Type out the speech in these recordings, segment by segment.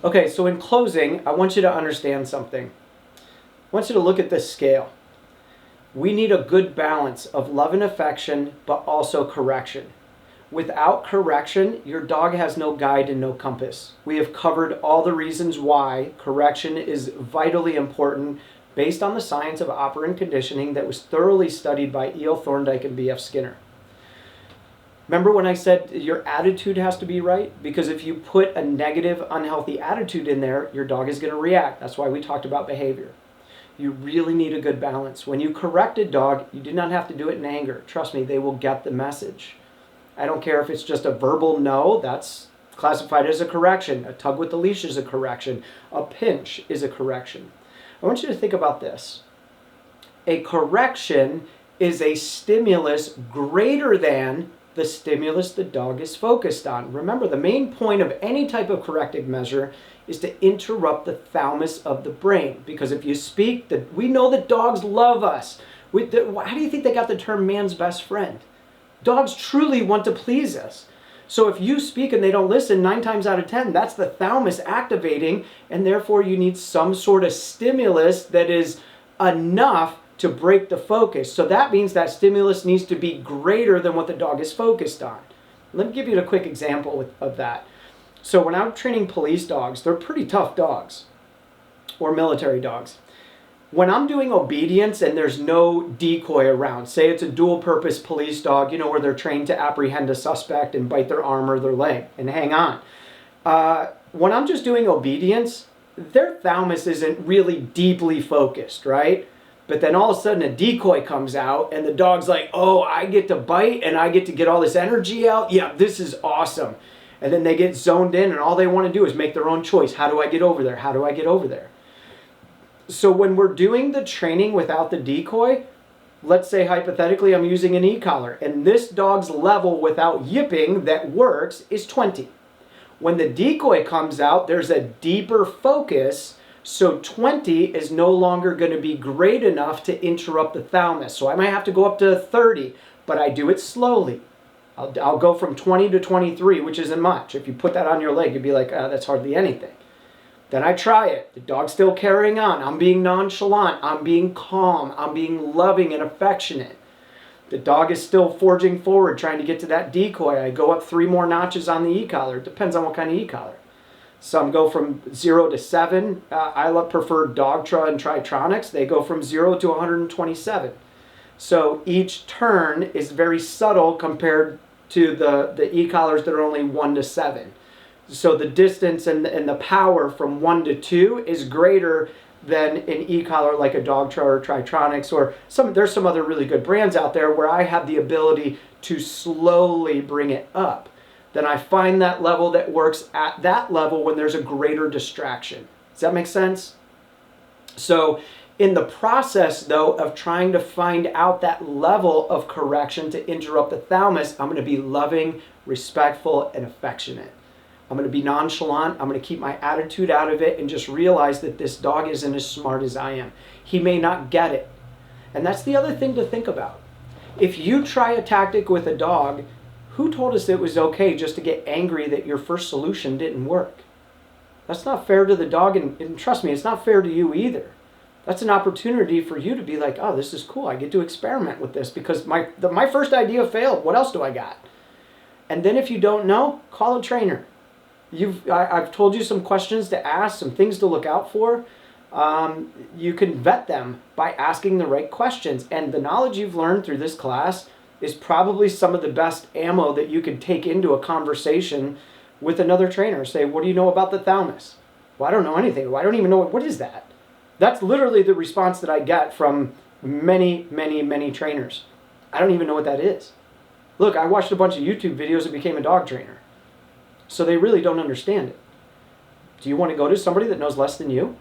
Okay, so in closing, I want you to understand something. I want you to look at this scale. We need a good balance of love and affection, but also correction. Without correction, your dog has no guide and no compass. We have covered all the reasons why correction is vitally important based on the science of operant conditioning that was thoroughly studied by E.L. Thorndike and B.F. Skinner. Remember when I said your attitude has to be right? Because if you put a negative, unhealthy attitude in there, your dog is going to react. That's why we talked about behavior. You really need a good balance. When you correct a dog, you do not have to do it in anger. Trust me, they will get the message. I don't care if it's just a verbal no, that's classified as a correction. A tug with the leash is a correction. A pinch is a correction. I want you to think about this. A correction is a stimulus greater than the stimulus the dog is focused on. Remember, the main point of any type of corrective measure is to interrupt the thalamus of the brain. Because if you speak, we know that dogs love us. How do you think they got the term man's best friend? Dogs truly want to please us. So if you speak and they don't listen, 9 times out of 10, that's the thalamus activating, and therefore you need some sort of stimulus that is enough to break the focus. So that means that stimulus needs to be greater than what the dog is focused on. Let me give you a quick example of that. So when I'm training police dogs, they're pretty tough dogs, or military dogs. When I'm doing obedience and there's no decoy around, say it's a dual-purpose police dog, where they're trained to apprehend a suspect and bite their arm or their leg and hang on. When I'm just doing obedience, their thalamus isn't really deeply focused, right? But then all of a sudden a decoy comes out and the dog's like, oh, I get to bite and I get to get all this energy out. Yeah, this is awesome. And then they get zoned in and all they want to do is make their own choice. How do I get over there? How do I get over there? So when we're doing the training without the decoy, let's say hypothetically I'm using an e-collar and this dog's level without yipping that works is 20. When the decoy comes out, there's a deeper focus. So 20 is no longer going to be great enough to interrupt the thalamus. So I might have to go up to 30, but I do it slowly. I'll go from 20 to 23, which isn't much. If you put that on your leg, you'd be like, that's hardly anything. Then I try it. The dog's still carrying on. I'm being nonchalant. I'm being calm. I'm being loving and affectionate. The dog is still forging forward, trying to get to that decoy. I go up 3 more notches on the e-collar. It depends on what kind of e-collar. Some go from 0 to 7. I prefer Dogtra and Tritronics. They go from 0 to 127. So each turn is very subtle compared to the e-collars that are only 1 to 7. So the distance and the power from 1 to 2 is greater than an e-collar like a Dogtra or Tritronics, or there's some other really good brands out there where I have the ability to slowly bring it up. Then I find that level that works at that level when there's a greater distraction. Does that make sense? So in the process, though, of trying to find out that level of correction to interrupt the thalamus, I'm going to be loving, respectful, and affectionate. I'm going to be nonchalant. I'm going to keep my attitude out of it and just realize that this dog isn't as smart as I am. He may not get it. And that's the other thing to think about. If you try a tactic with a dog, who told us it was okay just to get angry that your first solution didn't work? That's not fair to the dog, and trust me, it's not fair to you either. That's an opportunity for you to be like, oh, this is cool. I get to experiment with this because my first idea failed. What else do I got? And then if you don't know, call a trainer. I've told you some questions to ask, some things to look out for. You can vet them by asking the right questions. And the knowledge you've learned through this class is probably some of the best ammo that you could take into a conversation with another trainer. Say, what do you know about the thalamus? Well, I don't know anything. Well, I don't even know what is that? That's literally the response that I get from many, many, many trainers. I don't even know what that is. Look, I watched a bunch of YouTube videos and became a dog trainer. So they really don't understand it. Do you want to go to somebody that knows less than you?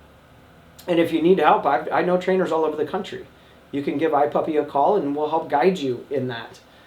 And if you need help, I know trainers all over the country. You can give iPupPee a call and we'll help guide you in that.